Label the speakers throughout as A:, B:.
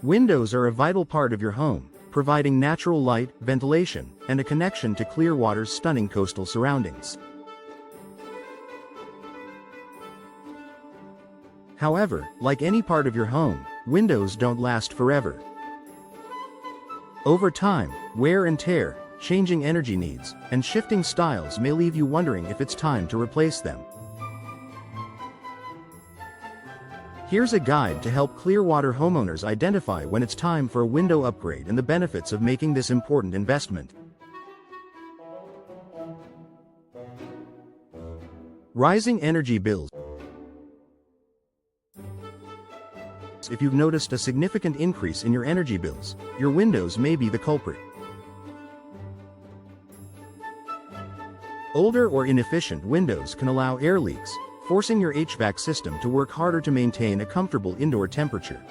A: Windows are a vital part of your home, providing natural light, ventilation, and a connection to Clearwater's stunning coastal surroundings. However, like any part of your home, windows don't last forever. Over time, wear and tear, changing energy needs, and shifting styles may leave you wondering if it's time to replace them. Here's a guide to help Clearwater homeowners identify when it's time for a window upgrade and the benefits of making this important investment. Rising energy bills. If you've noticed a significant increase in your energy bills, your windows may be the culprit. Older or inefficient windows can allow air leaks, forcing your HVAC system to work harder to maintain a comfortable indoor temperature.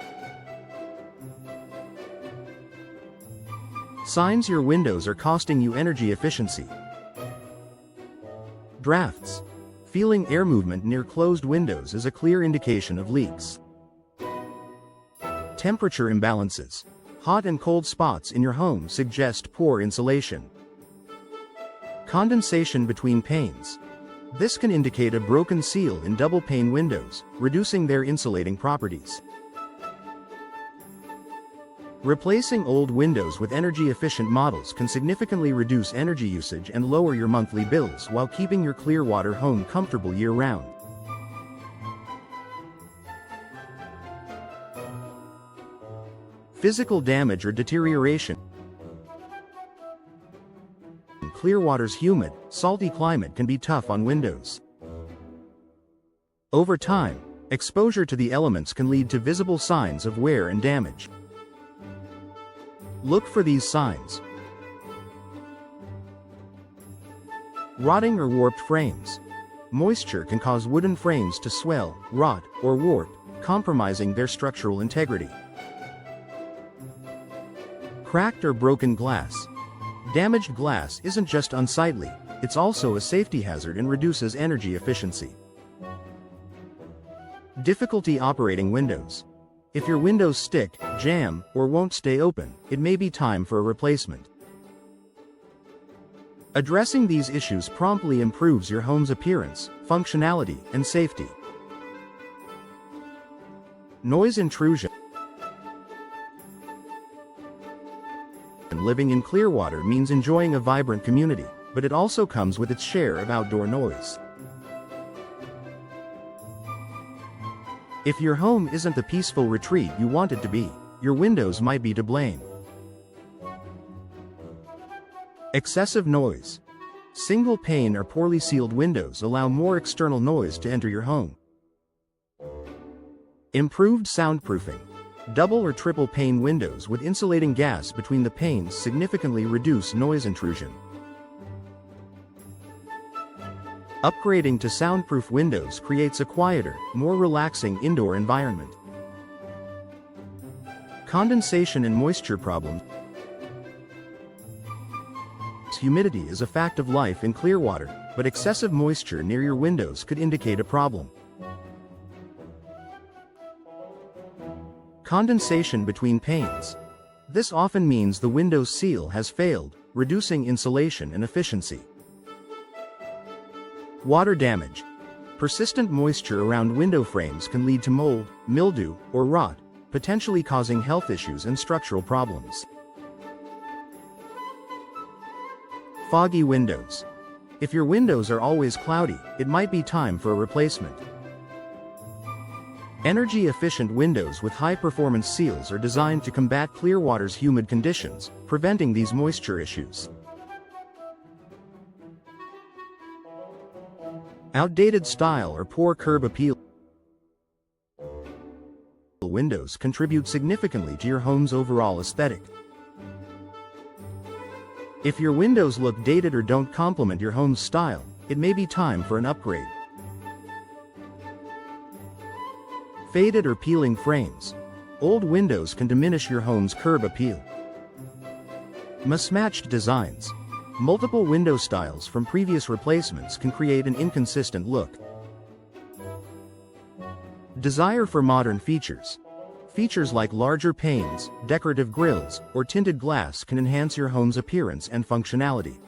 A: Signs your windows are costing you energy efficiency. Drafts. Feeling air movement near closed windows is a clear indication of leaks. Temperature imbalances. Hot and cold spots in your home suggest poor insulation. Condensation between panes. This can indicate a broken seal in double-pane windows, reducing their insulating properties. Replacing old windows with energy-efficient models can significantly reduce energy usage and lower your monthly bills while keeping your Clearwater home comfortable year-round. Physical damage or deterioration. Clearwater's humid, salty climate can be tough on windows. Over time, exposure to the elements can lead to visible signs of wear and damage. Look for these signs. Rotting or warped frames. Moisture can cause wooden frames to swell, rot, or warp, compromising their structural integrity. Cracked or broken glass. Damaged glass isn't just unsightly, it's also a safety hazard and reduces energy efficiency. Difficulty operating windows. If your windows stick, jam, or won't stay open, it may be time for a replacement. Addressing these issues promptly improves your home's appearance, functionality, and safety. Noise intrusion. Living in Clearwater means enjoying a vibrant community, but it also comes with its share of outdoor noise. If your home isn't the peaceful retreat you want it to be, your windows might be to blame. Excessive noise. Single pane or poorly sealed windows allow more external noise to enter your home. Improved soundproofing. Double or triple pane windows with insulating gas between the panes significantly reduce noise intrusion. Upgrading to soundproof windows creates a quieter, more relaxing indoor environment. Condensation and moisture problems. Humidity is a fact of life in Clearwater, but excessive moisture near your windows could indicate a problem. Condensation between panes. This often means the window's seal has failed, reducing insulation and efficiency. Water damage. Persistent moisture around window frames can lead to mold, mildew, or rot, potentially causing health issues and structural problems. Foggy windows. If your windows are always cloudy, it might be time for a replacement. Energy-efficient windows with high-performance seals are designed to combat Clearwater's humid conditions, preventing these moisture issues. Outdated style or poor curb appeal. Windows contribute significantly to your home's overall aesthetic. If your windows look dated or don't complement your home's style, it may be time for an upgrade. Faded or peeling frames. Old windows can diminish your home's curb appeal. Mismatched designs. Multiple window styles from previous replacements can create an inconsistent look. Desire for modern features. Features like larger panes, decorative grills, or tinted glass can enhance your home's appearance and functionality.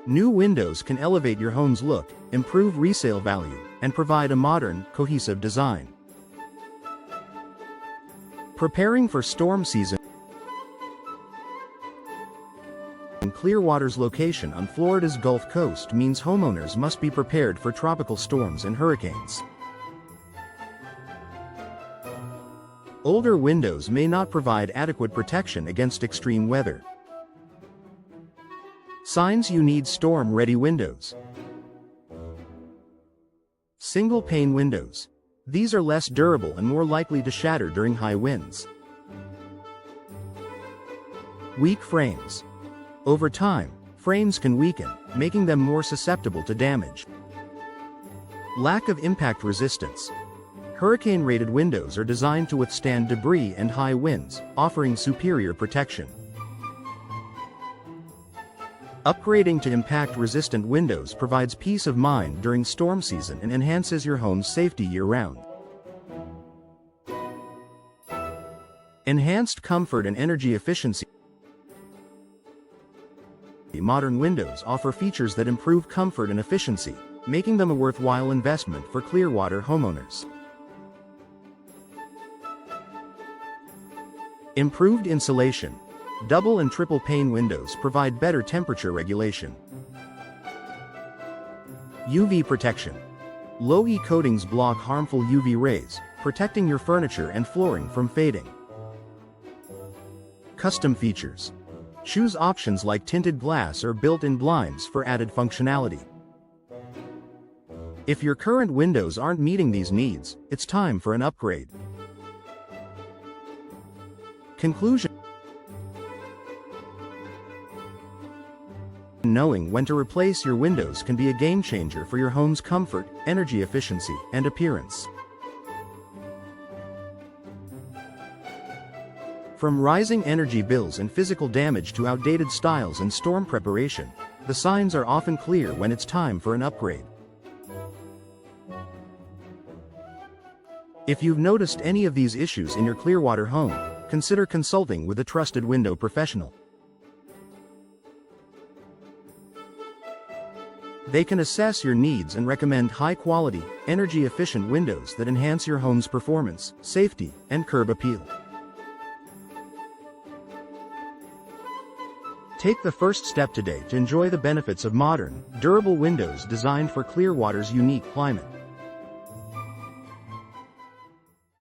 A: New windows can elevate your home's look, improve resale value, and provide a modern, cohesive design. Preparing for storm season. Clearwater's location on Florida's Gulf Coast means homeowners must be prepared for tropical storms and hurricanes. Older windows may not provide adequate protection against extreme weather. Signs you need storm-ready windows. Single-pane windows. These are less durable and more likely to shatter during high winds. Weak frames. Over time, frames can weaken, making them more susceptible to damage. Lack of impact resistance. Hurricane-rated windows are designed to withstand debris and high winds, offering superior protection. Upgrading to impact-resistant windows provides peace of mind during storm season and enhances your home's safety year-round. Enhanced comfort and energy efficiency. Modern windows offer features that improve comfort and efficiency, making them a worthwhile investment for Clearwater homeowners. Improved insulation. Double and triple pane windows provide better temperature regulation. UV protection. Low E coatings block harmful UV rays, protecting your furniture and flooring from fading. Custom features. Choose options like tinted glass or built-in blinds for added functionality. If your current windows aren't meeting these needs, it's time for an upgrade. Conclusion. Knowing when to replace your windows can be a game-changer for your home's comfort, energy efficiency, and appearance. From rising energy bills and physical damage to outdated styles and storm preparation, the signs are often clear when it's time for an upgrade. If you've noticed any of these issues in your Clearwater home, consider consulting with a trusted window professional. They can assess your needs and recommend high-quality, energy-efficient windows that enhance your home's performance, safety, and curb appeal. Take the first step today to enjoy the benefits of modern, durable windows designed for Clearwater's unique climate.